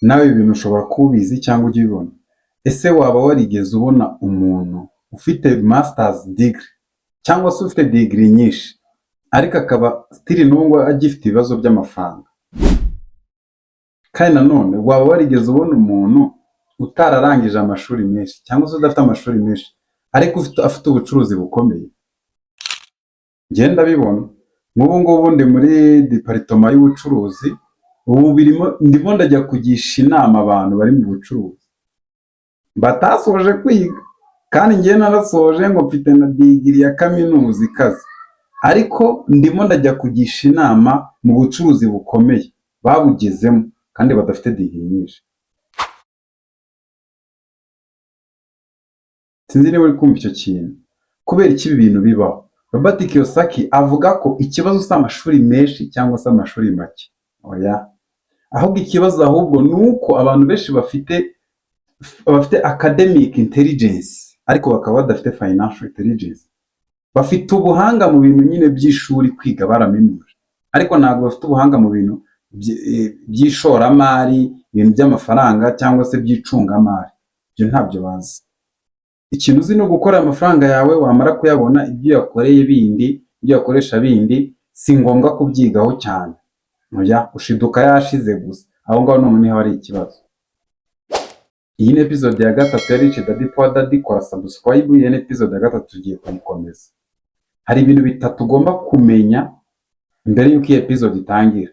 nawe ibintu ushobora kuba ubizi cyangwa ujya ubibona. Ese waba warigeze ubona umuntu ufite masters degree cyangwa se ufite degree nyinshi ariko akaba still n'ubwo agifite ibibazo by'amafaranga? Kandi nanone waba warigeze ubona umuntu utararangije amashuri menshi cyangwa se udafite amashuri menshi ariko afite ubucuruzi bukomeye? Ngenda bibona nk'ubu ngubu ndi muri department y'ubucuruzi, ubu ndimo ndajya kugisha inama abantu bari mu bucuruzi batasoje kwiga, kandi njye narasoje ngo mfite na degree ya kaminuza ikaze, ariko ndimo ndajya kugisha inama mu bucuruzi bukomeye babugezemo kandi badafite degree nyinshi. Sinzi niba uri kumva icyo kintu. Kubera iki ibi bintu bibaho? Robert Kiyosaki avuga ko ikibazo si amashuri menshi cyangwa se amashuri make, oya, ahubwo ikibazo ahubwo ni uko abantu benshi bafite academic intelligence ariko bakaba badafite financial intelligence. Bafite ubuhanga mu bintu nyine by'ishuri, kwiga baraminuje, ariko ntabwo bafite ubuhanga mu bintu by'ishoramari, ibintu by'amafaranga cyangwa se by'icungamari. Ibyo ntabyo bazi. Ikintu uzi no gukora amafaranga yawe, wamara kuyabona ibyo yakoreye bindi, ibyo yakoresha bindi, si ngombwa kubyigaho cyane, oya, ushiduka yashize gusa. Aho ngaho noneho hari ikibazo. Iyi ni episode ya gatatu ya Rich Daddy Poor Daddy. Kora subscribe, iyi ni episode ya gatatu tugiye kuyikomeza. Hari ibintu bitatu ugomba kumenya mbere y'uko iyi episode itangira.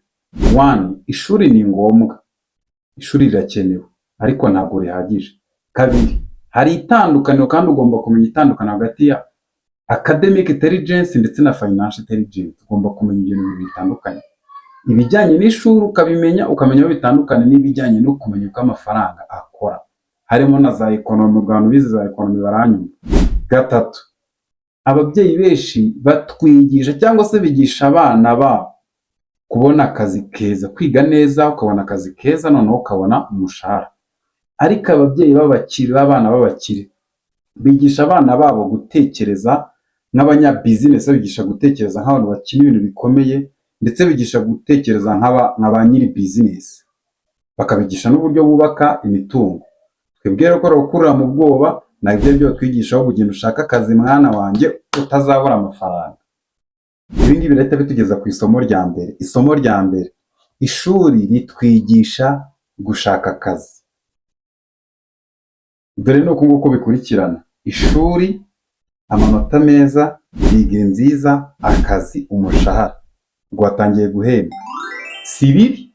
1. Ishuri ni ngombwa, ishuri rirakenewe ariko ntabwo rihagije. 2. Hari itandukaniro kandi ugomba kumenya itandukaniro hagati ya academic intelligence ndetse na financial intelligence. Ugomba kumenya ibintu bitandukanye. Ibijyanye n'ishuri ukabimenya, ukamenya aho bitandukanye n'ibijyanye no kumenya uko amafaranga akora, harimo na za economy. Abantu bize za economy baranyumva. 3. Ababyeyi benshi batwigisha cyangwa se bigisha abana babo kubona akazi keza, kwiga neza ukabona akazi keza, noneho ukabona umushahara. Ariko ababyeyi b'abakire, abana b'abakire, bigisha abana babo gutekereza nk'abanyabusiness, bigisha gutekereza nk'abantu bakina ibintu bikomeye, ndetse bigisha gutekereza nka ba nyiri business, bakabigisha n'uburyo bubaka imitungo. Twebwe rero ko gukurira mu bwoba, nabyo byo twigisha aho kugenda ushaka akazi mwana wanjye utazabura amafaranga. Ibi ngibi leta bitugeza ku isomo rya mbere. Isomo rya mbere, ishuri ritwigisha gushaka akazi. Dore nuko nguko bikurikirana: ishuri, amanota meza, degree nziza, akazi, umushahara. Ngo watangiye guhembwa. Si bibi,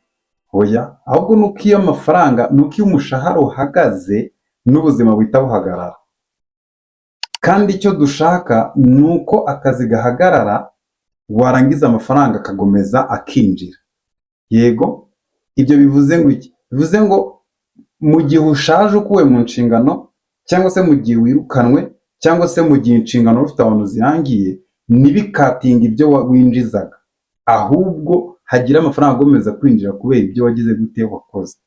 oya, ahubwo nuko iyo amafaranga, nuko iyo umushahara uhagaze n'ubuzima buhita buhagarara. Kandi icyo dushaka nuko akazi gahagarara, warangiza amafaranga akagomeza akinjira. Yego, ibyo bivuze ngo iki? Bivuze ngo mu gihe ushaje ukuwe mu nshingano, cyangwa se mu gihe wirukanwe, cyangwa se mu gihe inshingano ufite abantu zirangiye, ntibikatinga ibyo winjizaga, ahubwo hagira amafaranga agomeza kwinjira kubera ibyo wagize gute wakoze.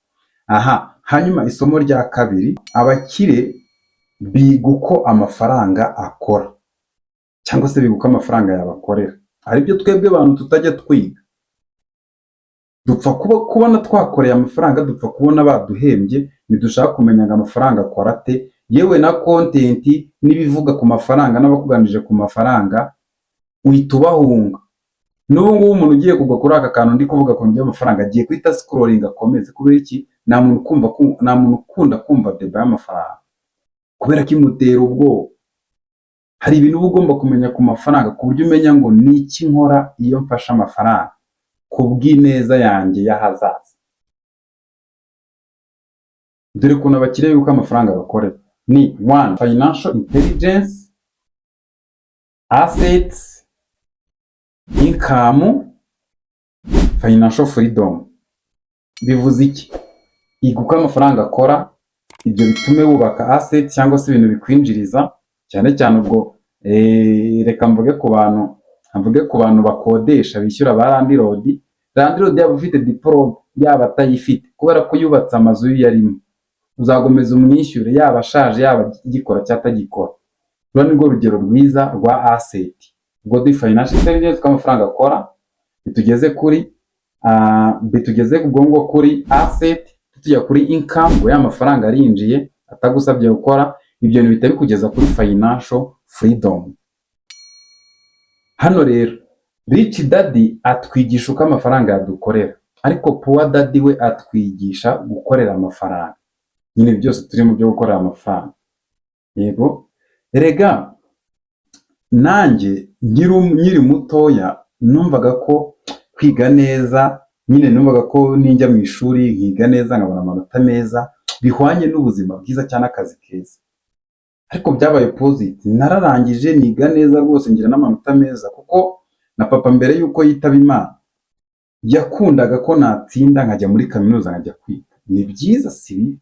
Hanyuma isomo rya kabiri, abakire biga uko amafaranga akora, cyangwa se biga uko amafaranga yabakorera. Aribyo twebwe abantu tutajya twiga. Dupfa kubona twakoreye amafaranga, dupfa kubona baduhembye, ntidushaka kumenya ngo amafaranga akora ate, yewe na content n'ibivuga ku mafaranga n'abakuganije ku mafaranga uhita ubahunga. N'ubu ngubu umuntu ugiye kugwa kuri aka kantu ndi kuvuga ku by'amafaranga agiye kwita scrolling akomeze. Kubera iki? Nta muntu ukunda kumva deba y'amafaranga, kubera ko imutera ubwoba. Hari ibintu uba ugomba kumenya ku mafaranga ku buryo umenya ngo ni iki nkora iyo mfashe amafaranga ku bw'ineza yanjye y'ahazaza. Dore ukuntu abakire yuko amafaranga bakorera ni 1. Financial intelligence, assets, income, financial freedom. Bivuze iki? Iga uko amafaranga akora, ibyo bitume wubaka assets cyangwa se ibintu bikwinjiriza, cyane cyane ubwo reka mvuge ku bantu bakodesha bishyura ba landlord. Landlord yaba ufite diploma yaba atayifite, kubera ko yubatse amazu yarimo, uzagomeza umwishyure yaba ashaje yaba igikora cyatagikora. Rero nirwo rugero rwiza rwa asset. Ubwo di financial intelligence ko amafaranga akora, bitugeze ubwo ngo kuri asset, tujya kuri income, ngo ya mafaranga arinjiye atagusabye gukora. Ibyo bintu bihita bikugeza kuri financial freedom. Hano rero rich daddy atwigisha uko amafaranga yadukorera, ariko poor daddy we atwigisha gukorera amafaranga. Nyine byose turi mu byo gukorera amafaranga. Yego, erega nanjye nkiri mutoya numvaga ko kwiga neza, nyine numvaga ko ninjya mu ishuri nkiga neza nkabona amanota meza bihwanye n'ubuzima bwiza cyane akazi keza. Ariko byabaye positive, nararangije niga neza rwose ngira n'amanota meza, kuko na papa mbere yuko yitaba Imana yakundaga ko natsinda nkajya muri kaminuza nkajya kwiga. Ni byiza si bibi,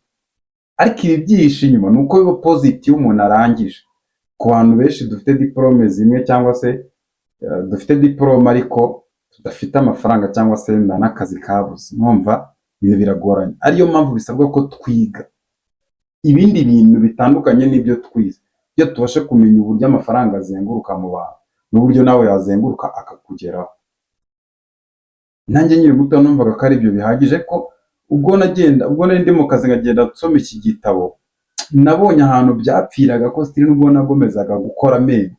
ariko ibi byihishe inyuma ni uko biba positive umuntu arangije. Ku bantu benshi dufite diplome zimwe cyangwa se dufite diplome ariko tudafite amafaranga cyangwa se n'akazi kabuze, mwumva ibintu biragoranye. Ariyo mpamvu bisabwa ko twiga ibindi bintu bitandukanye n'ibyo twize, iyo tubashe kumenya uburyo amafaranga azenguruka mu bantu n'uburyo nawe yazenguruka akakugeraho. Nanjye nyiri muto numvaga ko ari ibyo bihagije, ko ubwo nari ndi mu kazi nkagenda nsoma iki gitabo, nabonye ahantu byapfiraga ko sitiri n'ubwo nagomezaga gukora amenyo,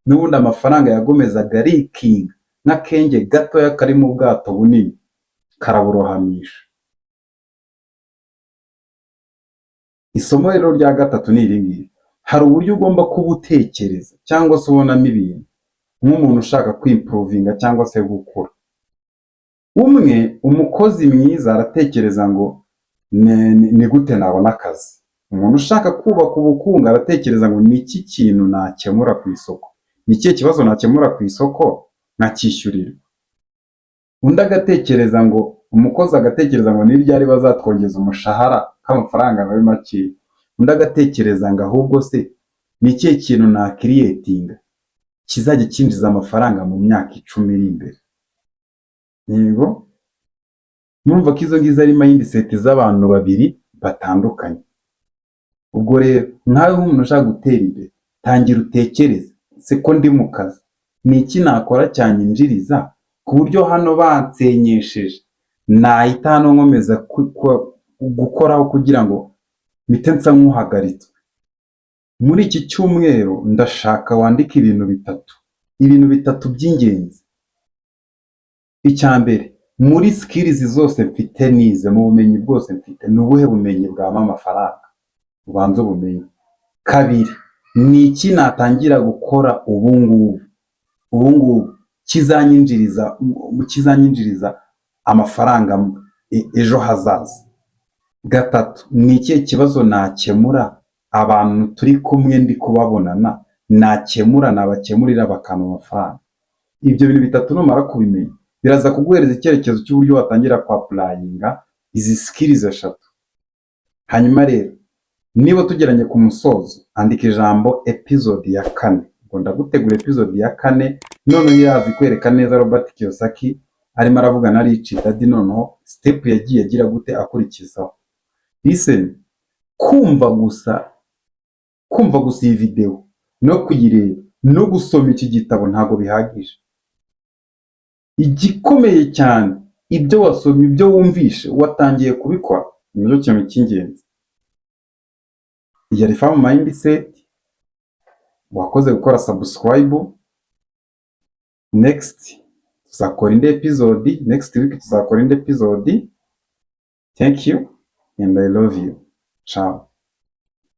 n'ubundi amafaranga yagomezaga arikinga nk'akenge gatoya kari mu bwato bunini karaburohamisha. Isomo rero rya gatatu ni iri ngiri: hari uburyo ugomba kuba utekereza cyangwa se ubonamo ibintu nk'umuntu ushaka kwimprovinga cyangwa se gukura. Umukozi mwiza aratekereza ngo ni gute nabona akazi. Umuntu ushaka kubaka ubukungu aratekereza ngo ni iki kintu nakemura ku isoko, ni ikihe kibazo nakemura ku isoko nkacyishyurirwa. Umukozi agatekereza ngo ni ryari bazatwongeza umushahara k'amafaranga mabi make. Undi agatekereza ngo ahubwo se ni ikihe kintu nakiriyetinga kizajya kinjiza amafaranga mu myaka 10 iri imbere. Yego, murumva ko izo ngizo ari mindset z'abantu babiri batandukanye. Ubwo rero nawe nk'umuntu ushaka gutera imbere, tangira utekereze, se ko ndi mu kazi ni iki nakora cyanyinjiriza ku buryo hano bansenyesheje nahita hano nkomeza gukoraho kugira ngo mpite nsa nk'uhagaritswe. Muri iki cyumweru ndashaka wandika ibintu bitatu by'ingenzi. Icya mbere, muri skills zose mfite nize, mu bumenyi bwose mfite, ni ubuhe bumenyi bwama amafaranga? Ubanza ubumenyi. Kabiri, ni iki natangira gukora ubu ngubu kizanyinjiriza amafaranga ejo hazaza. Gatatu, ni ikihe kibazo nakemura abantu turi kumwe ndi kubabonana nabakemurira bakama amafaranga. Ibyo bintu bitatu numara kubimenya biraza kuguhereza icyerekezo cy'uburyo watangira kwapplyinga izi skills eshatu. Hanyuma rero niba tugeranye ku musozo, andika ijambo episode ya 4. Ngo ndagutegura episode ya 4, noneho yazi kwereka neza Robert Kiyosaki arimo aravuga na Rich Daddy, noneho step yagiye agira gute akurikizaho. Listen, kumva gusa iyi video no kuyireba no gusoma iki gitabo ntago bihagije. Igikomeye cyane ibyo wasomye, ibyo wumvishe, watangiye kubikora, nicyo kintu cy'ingenzi. Yari Farm Mindset, wakoze gukora subscribe. Next tuzakora indi episode, next week tuzakora indi episode. Thank you and I love you. Ciao.